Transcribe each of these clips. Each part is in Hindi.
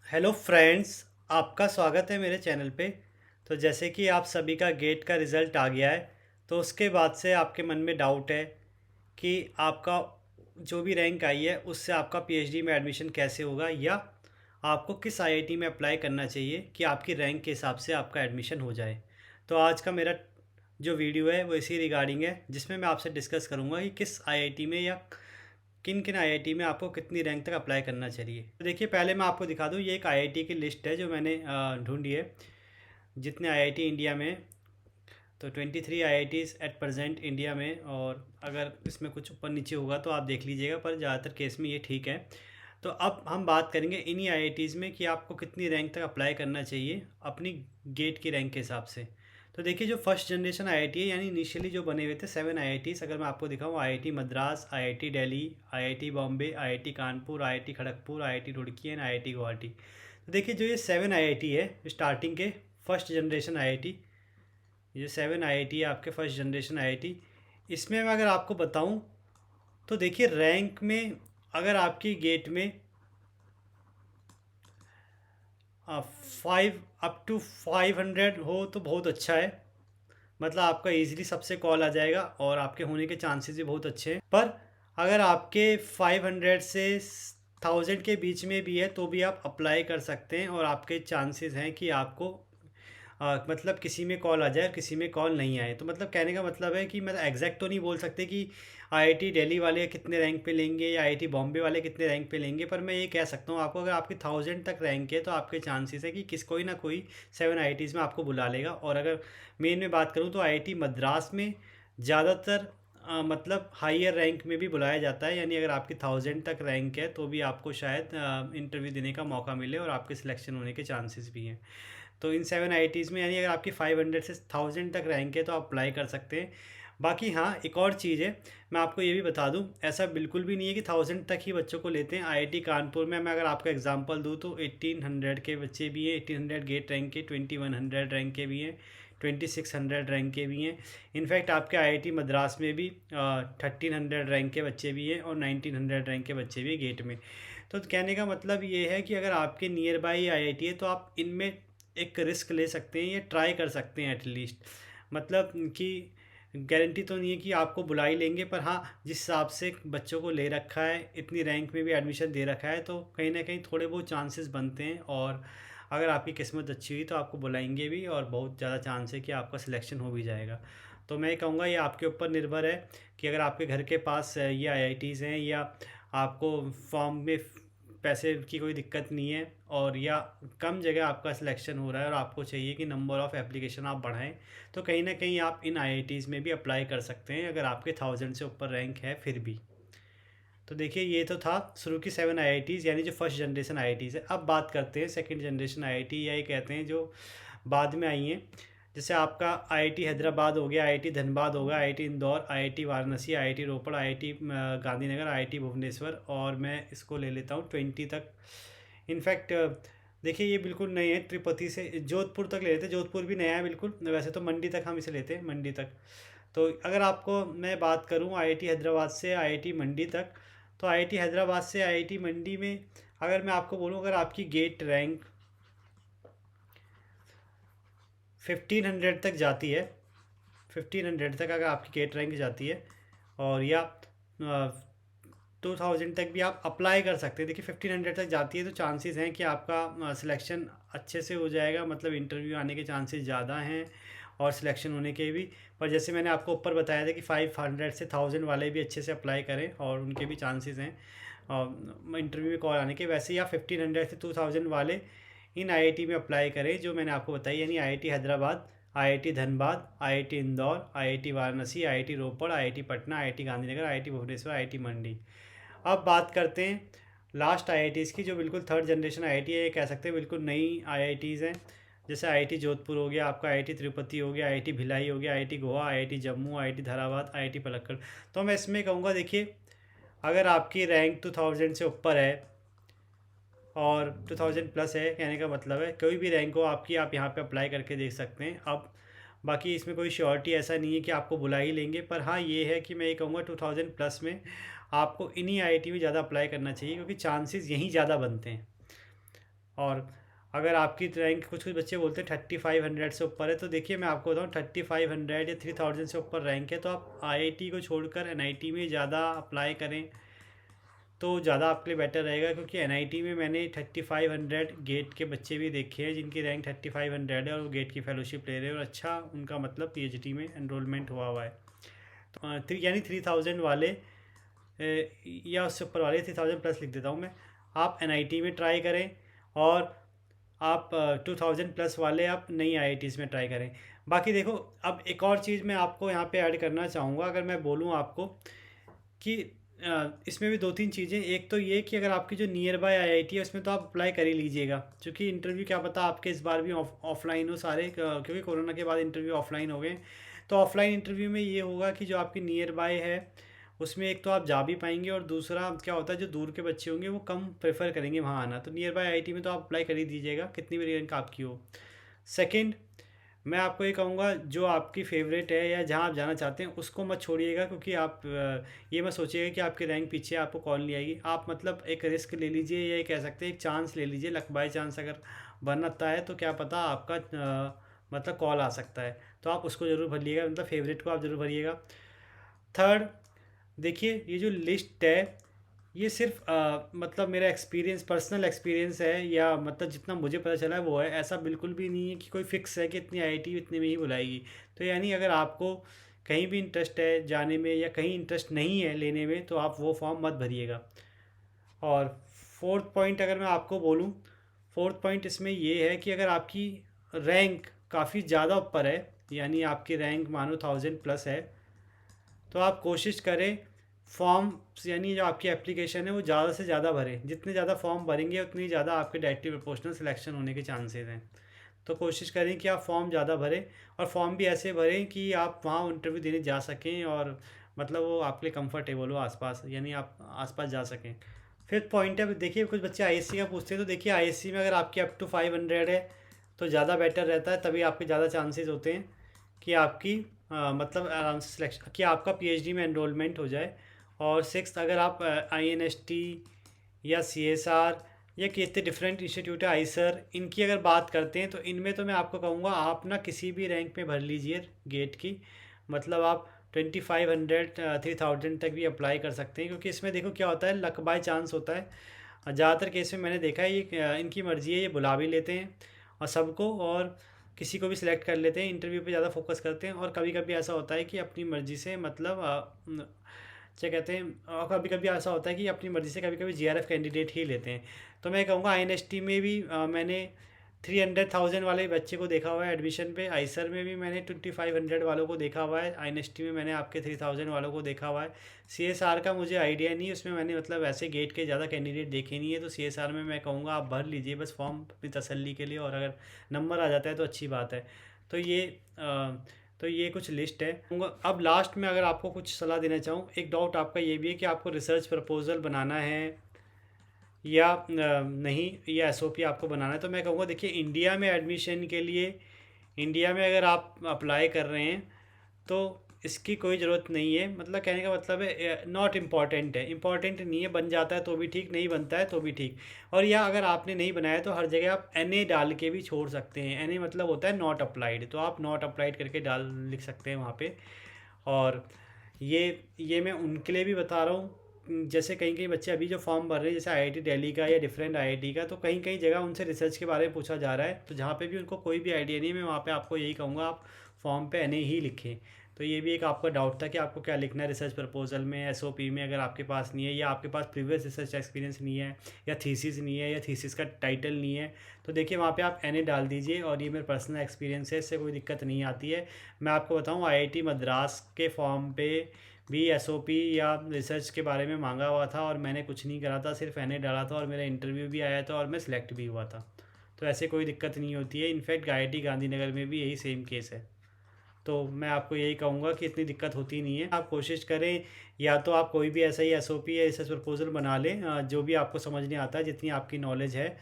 हेलो फ्रेंड्स, आपका स्वागत है मेरे चैनल पे। तो जैसे कि आप सभी का गेट का रिज़ल्ट आ गया है, तो उसके बाद से आपके मन में डाउट है कि आपका जो भी रैंक आई है उससे आपका पीएचडी में एडमिशन कैसे होगा, या आपको किस आईआईटी में अप्लाई करना चाहिए कि आपकी रैंक के हिसाब से आपका एडमिशन हो जाए। तो आज का मेरा जो वीडियो है वो इसी रिगार्डिंग है, जिसमें मैं आपसे डिस्कस करूँगा कि किस आईआईटी में या किन किन आईआईटी में आपको कितनी रैंक तक अप्लाई करना चाहिए। तो देखिए, पहले मैं आपको दिखा दूँ, ये एक आईआईटी की लिस्ट है जो मैंने ढूंढी है जितने आईआईटी इंडिया में। तो 23 आईआईटीज़ एट प्रेजेंट इंडिया में, और अगर इसमें कुछ ऊपर नीचे होगा तो आप देख लीजिएगा, पर ज़्यादातर केस में ये ठीक है। तो अब हम बात करेंगे इन्हीं आईआईटीज़ में कि आपको कितनी रैंक तक अप्लाई करना चाहिए अपनी गेट की रैंक के हिसाब से। तो देखिए, जो फर्स्ट जनरेशन आईआईटी है, यानी इनिशियली जो बने हुए थे 7 आईआईटीज़, अगर मैं आपको दिखाऊँ, IIT Madras, IIT Delhi, IIT Bombay, IIT Kanpur, IIT Kharagpur, IIT Roorkee and IIT Guwahati. तो देखिए, जो ये 7 आईआईटी है स्टार्टिंग के फर्स्ट जनरेशन आईआईटी, ये 7 आईआईटी है आपके फर्स्ट जनरेशन आईआईटी। इसमें मैं अगर आपको बताऊं, तो देखिए रैंक में अगर आपकी गेट में 5 up to 500 हो तो बहुत अच्छा है। मतलब आपका इजीली सबसे कॉल आ जाएगा और आपके होने के चांसेस भी बहुत अच्छे हैं। पर अगर आपके 500 से 1000 के बीच में भी है तो भी आप अप्लाई कर सकते हैं, और आपके चांसेस हैं कि आपको मतलब किसी में कॉल आ जाए और किसी में कॉल नहीं आए। तो मतलब कहने का मतलब है कि मतलब एग्जैक्ट तो नहीं बोल सकते कि आईआईटी दिल्ली वाले कितने रैंक पे लेंगे या आईआईटी बॉम्बे वाले कितने रैंक पे लेंगे, पर मैं ये कह सकता हूँ आपको, अगर आपकी 1000 तक रैंक है तो आपके चांसेस है कि कोई ना कोई 7 आईआईटीज़ में आपको बुला लेगा। और अगर मेन में बात करूँ तो आईआईटी मद्रास में ज़्यादातर मतलब हायर रैंक में भी बुलाया जाता है, यानी अगर आपकी 1000 तक रैंक है तो भी आपको शायद इंटरव्यू देने का मौका मिले और आपके सिलेक्शन होने के चांसेस भी हैं। तो इन 7 आईआईटीज़ में, यानी अगर आपकी 500 से 1000 तक रैंक है तो आप अप्लाई कर सकते हैं। बाकी हाँ, एक और चीज़ है, मैं आपको ये भी बता दूं, ऐसा बिल्कुल भी नहीं है कि 1000 तक ही बच्चों को लेते हैं। आईआईटी कानपुर में मैं अगर आपका एग्जांपल दूं तो 1800 के बच्चे भी हैं, 1800 गेट रैंक के, 2100 रैंक के भी हैं, 2600 रैंक के भी हैं। इनफैक्ट आपके आईआईटी मद्रास में भी 1300 रैंक के बच्चे भी हैं और 1900 रैंक के बच्चे भी हैं गेट में। तो कहने का मतलब ये है कि अगर आपके नियर बाई आईआईटी है तो आप इनमें एक रिस्क ले सकते हैं या ट्राई कर सकते हैं एटलीस्ट। मतलब कि गारंटी तो नहीं है कि आपको बुला ही लेंगे, पर हाँ, जिस हिसाब से बच्चों को ले रखा है, इतनी रैंक में भी एडमिशन दे रखा है, तो कहीं ना कहीं थोड़े बहुत चांसेस बनते हैं। और अगर आपकी किस्मत अच्छी हुई तो आपको बुलाएंगे भी, और बहुत ज़्यादा चांस है कि आपका सिलेक्शन हो भी जाएगा। तो मैं कहूँगा ये आपके ऊपर निर्भर है कि अगर आपके घर के पास ये आईआईटीज़ हैं, या आपको फॉर्म में पैसे की कोई दिक्कत नहीं है, और या कम जगह आपका सिलेक्शन हो रहा है और आपको चाहिए कि नंबर ऑफ़ एप्लीकेशन आप बढ़ाएं, तो कहीं ना कहीं आप इन आईआईटीज़ में भी अप्लाई कर सकते हैं अगर आपके 1000 से ऊपर रैंक है फिर भी। तो देखिए, ये तो था शुरू की 7 आईआईटीज़, यानी जो फर्स्ट जनरेशन आईआईटीज़ है। अब बात करते हैं सेकंड जनरेशन आईआईटी, या ये कहते हैं जो बाद में आई हैं। जैसे आपका आईआईटी हैदराबाद हो गया, आईआईटी धनबाद हो गया, IIT Indore, IIT Varanasi, IIT Ropar, IIT Gandhinagar, IIT Bhubaneswar, और मैं इसको ले लेता हूँ 20 तक। इनफैक्ट देखिए, ये बिल्कुल नए हैं, तिरुपति से जोधपुर तक ले लेते हैं, जोधपुर भी नया है बिल्कुल। वैसे तो मंडी तक हम इसे लेते हैं, मंडी तक। तो अगर आपको मैं बात करूँ आईआईटी हैदराबाद से आईआईटी मंडी तक, तो आईआईटी हैदराबाद से आईआईटी मंडी में अगर मैं आपको बोलूँ, अगर आपकी गेट रैंक 1500 तक जाती है, 1500 तक अगर आपकी गेट रैंक जाती है, और या 2000 तक भी आप अप्लाई कर सकते हैं। देखिए, 1500 तक जाती है तो चांसेस हैं कि आपका सिलेक्शन अच्छे से हो जाएगा, मतलब इंटरव्यू आने के चांसेस ज़्यादा हैं और सिलेक्शन होने के भी। पर जैसे मैंने आपको ऊपर बताया था कि 500 से 1000 वाले भी अच्छे से अप्लाई करें और उनके भी चांसेस हैं इंटरव्यू में कॉल आने के। वैसे ही आप 1500 से 2000 वाले इन आईआईटी में अप्लाई करें जो मैंने आपको बताई, यानी IIT Hyderabad, IIT Dhanbad, IIT Indore, IIT Varanasi, IIT Ropar, IIT Patna, IIT Gandhinagar, IIT Bhubaneswar, IIT Mandi. अब बात करते हैं लास्ट आईआईटीज़ की, जो बिल्कुल थर्ड जनरेशन आईआईटी है, ये कह सकते हैं बिल्कुल नई आईआईटीज़ हैं। जैसे आईआईटी जोधपुर हो गया आपका, आईआईटी तिरुपति हो गया, आईआईटी भिलाई हो गया, IIT Goa, IIT Jammu, IIT Dharwad, IIT Palakkad. तो मैं इसमें कहूँगा, देखिए, अगर आपकी रैंक 2000 से ऊपर है और 2000 प्लस है, कहने का मतलब है कोई भी रैंक हो आपकी, आप यहाँ पे अप्लाई करके देख सकते हैं। अब बाकी इसमें कोई श्योरिटी ऐसा नहीं है कि आपको बुला ही लेंगे, पर हाँ ये है कि मैं ये कहूँगा 2000 प्लस में आपको इन्हीं आईआईटी में ज़्यादा अप्लाई करना चाहिए, क्योंकि चांसेस यहीं ज़्यादा बनते हैं। और अगर आपकी रैंक, कुछ कुछ बच्चे बोलते हैं 3500 से ऊपर है, तो देखिए मैं आपको बताऊँ 3500 या 3000 से ऊपर रैंक है तो आप आईआईटी को छोड़कर एनआईटी में ज़्यादा अप्लाई करें तो ज़्यादा आपके लिए बेटर रहेगा, क्योंकि एनआईटी में मैंने 3500 गेट के बच्चे भी देखे हैं जिनकी रैंक 3500 है और वो गेट की फेलोशिप ले रहे हैं और अच्छा उनका मतलब पीएचडी में एनरोलमेंट हुआ है। तो यानी 3000 वाले या उससे ऊपर वाले 3000 प्लस लिख देता हूँ मैं, आप एनआईटी में ट्राई करें और आप 2000 प्लस वाले आप नई आईआईटीज़ में ट्राई करें। बाकी देखो, अब एक और चीज़ मैं आपको यहाँ पे ऐड करना चाहूँगा, अगर मैं बोलूँ आपको कि इसमें भी दो तीन चीज़ें। एक तो ये कि अगर आपकी जो नियर बाय आईआईटी है उसमें तो आप अप्लाई कर ही लीजिएगा, क्योंकि इंटरव्यू क्या पता आपके इस बार भी ऑफलाइन हो सारे, क्योंकि कोरोना के बाद इंटरव्यू ऑफलाइन हो गए। तो ऑफलाइन इंटरव्यू में ये होगा कि जो आपकी नियर बाय है उसमें एक तो आप जा भी पाएंगे और दूसरा क्या होता है जो दूर के बच्चे होंगे वो कम प्रेफर करेंगे वहाँ आना, तो नियर बाय आईआईटी में तो आप अप्लाई कर ही दीजिएगा कितनी भी रैंक आपकी हो। सेकंड, मैं आपको ये कहूँगा जो आपकी फेवरेट है या जहाँ आप जाना चाहते हैं उसको मत छोड़िएगा, क्योंकि आप ये मत सोचिएगा कि आपकी रैंक पीछे आपको कॉल नहीं आएगी। आप मतलब एक रिस्क ले लीजिए या ये कह सकते हैं एक चांस ले लीजिए, लक बाय चांस अगर बनता है तो क्या पता आपका मतलब कॉल आ सकता है, तो आप उसको ज़रूर भरिएगा, मतलब फेवरेट को आप ज़रूर भरिएगा। थर्ड, देखिए ये जो लिस्ट है ये सिर्फ मतलब मेरा एक्सपीरियंस, पर्सनल एक्सपीरियंस है, या मतलब जितना मुझे पता चला है वो है, ऐसा बिल्कुल भी नहीं है कि कोई फिक्स है कि इतनी आईआईटी इतने में ही बुलाएगी। तो यानी अगर आपको कहीं भी इंटरेस्ट है जाने में या कहीं इंटरेस्ट नहीं है लेने में तो आप वो फॉर्म मत भरिएगा। और फोर्थ पॉइंट अगर मैं आपको बोलूँ, फोर्थ पॉइंट इसमें ये है कि अगर आपकी रैंक काफ़ी ज़्यादा ऊपर है, यानी आपकी रैंक मानो 1000 प्लस है, तो आप कोशिश करें फॉर्म, यानी जो आपकी एप्लीकेशन है वो ज़्यादा से ज़्यादा भरें। जितने ज़्यादा फॉर्म भरेंगे उतनी ज़्यादा आपके डायरेक्टली प्रोपोर्शनल सिलेक्शन होने के चांसेस हैं। तो कोशिश करें कि आप फॉर्म ज़्यादा भरें और फॉर्म भी ऐसे भरें कि आप वहाँ इंटरव्यू देने जा सकें और मतलब वो आपके लिए कंफर्टेबल हो आसपास, यानी आप आसपास जा सकें। फिफ्थ पॉइंट है, देखिए कुछ बच्चे आईएससी का पूछते हैं, तो देखिए आईएससी में अगर आपकी अप टू 500 है तो ज़्यादा बेटर रहता है, तभी आपके ज़्यादा चांसेस होते हैं कि आपकी मतलब आराम से सिलेक्शन, कि आपका पीएचडी में एनरोलमेंट हो जाए। और सिक्स्थ, अगर आप आईएनएसटी या सीएसआर या कितने डिफरेंट इंस्टीट्यूट है आईसर, इनकी अगर बात करते हैं तो इनमें तो मैं आपको कहूँगा आप ना किसी भी रैंक में भर लीजिए गेट की, मतलब आप 2500 3000 तक भी अप्लाई कर सकते हैं, क्योंकि इसमें देखो क्या होता है लक बाय चांस होता है। ज़्यादातर केस में मैंने देखा है ये इनकी मर्ज़ी है, ये बुला भी लेते हैं और सबको, और किसी को भी सिलेक्ट कर लेते हैं, इंटरव्यू पे ज़्यादा फोकस करते हैं। और कभी कभी ऐसा होता है कि अपनी मर्ज़ी से मतलब क्या कहते हैं, कभी कभी ऐसा होता है कि अपनी मर्ज़ी से कभी कभी जीआरएफ कैंडिडेट ही लेते हैं। तो मैं कहूँगा आईएनएसटी में भी मैंने 300,000 वाले बच्चे को देखा हुआ है एडमिशन पे, आईसर में भी मैंने 2500 वालों को देखा हुआ है, आईएनएसटी में मैंने आपके 3000 वालों को देखा हुआ है। सीएसआर का मुझे आइडिया नहीं है, उसमें मैंने मतलब ऐसे गेट के ज़्यादा कैंडिडेट देखे नहीं है, तो सीएसआर में मैं कहूँगा आप भर लीजिए बस फॉर्म अपनी तसल्ली के लिए, और अगर नंबर आ जाता है तो अच्छी बात है। तो ये तो ये कुछ लिस्ट है। अब लास्ट में अगर आपको कुछ सलाह देना चाहूँ, एक डाउट आपका ये भी है कि आपको रिसर्च प्रपोजल बनाना है या नहीं, या एसओपी आपको बनाना है। तो मैं कहूँगा देखिए इंडिया में एडमिशन के लिए, इंडिया में अगर आप अप्लाई कर रहे हैं तो इसकी कोई ज़रूरत नहीं है, मतलब कहने का मतलब है नॉट इम्पॉर्टेंट है, इम्पॉर्टेंट नहीं है, बन जाता है तो भी ठीक, नहीं बनता है तो भी ठीक। और या अगर आपने नहीं बनाया तो हर जगह आप एन डाल के भी छोड़ सकते हैं, एन मतलब होता है नॉट अप्लाइड, तो आप नॉट अप्लाइड करके डाल लिख सकते हैं वहाँ पे। और ये मैं उनके लिए भी बता रहा हूँ, जैसे कहीं कहीं बच्चे अभी जो फॉर्म भर रहे हैं जैसे आईआईटी दिल्ली का या डिफरेंट आईआईटी का, तो कहीं कहीं जगह उनसे रिसर्च के बारे में पूछा जा रहा है, तो जहाँ पे भी उनको कोई भी आइडिया नहीं, मैं वहाँ पे आपको यही कहूँगा आप फॉर्म पे एन ही लिखें। तो ये भी एक आपका डाउट था कि आपको क्या लिखना है रिसर्च प्रपोजल में, एसओपी में, अगर आपके पास नहीं है या आपके पास प्रीवियस रिसर्च एक्सपीरियंस नहीं है या थीसिस नहीं है या थीसिस का टाइटल नहीं है, तो देखिए वहाँ पे आप एन डाल दीजिए। और ये मेरा पर्सनल एक्सपीरियंस है, इससे कोई दिक्कत नहीं आती है। मैं आपको बताऊँ आईआईटी मद्रास के फॉर्म पे भी एसओपी या रिसर्च के बारे में मांगा हुआ था और मैंने कुछ नहीं करा था, सिर्फ एन डाला था और मेरा इंटरव्यू भी आया था और मैं सिलेक्ट भी हुआ था। तो ऐसे कोई दिक्कत नहीं होती है, इनफैक्ट आईआईटी गांधीनगर में भी यही सेम केस है। तो मैं आपको यही कहूँगा कि इतनी दिक्कत होती नहीं है, आप कोशिश करें, या तो आप कोई भी ऐसा ही एसओपी या रिसर्च प्रपोजल बना लें जो भी आपको समझ नहीं आता है, जितनी आपकी नॉलेज है।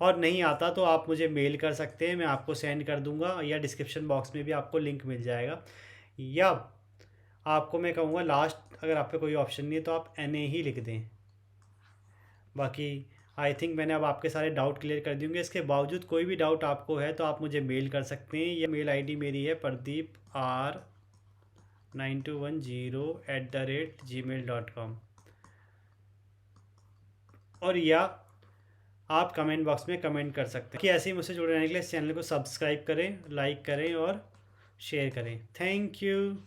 और नहीं आता तो आप मुझे मेल कर सकते हैं, मैं आपको सेंड कर दूंगा, या डिस्क्रिप्शन बॉक्स में भी आपको लिंक मिल जाएगा। या आपको मैं कहूँगा लास्ट, अगर आप पे कोई ऑप्शन नहीं है तो आप एन ही लिख दें। बाकी आई थिंक मैंने अब आपके सारे डाउट क्लियर कर दिए होंगे। इसके बावजूद कोई भी डाउट आपको है तो आप मुझे मेल कर सकते हैं। ये मेल आईडी मेरी है pardeep9210@gmail.com, और या आप कमेंट बॉक्स में कमेंट कर सकते हैं कि ऐसे ही मुझसे जुड़े रहने के लिए इस चैनल को सब्सक्राइब करें, लाइक करें और शेयर करें। Thank you.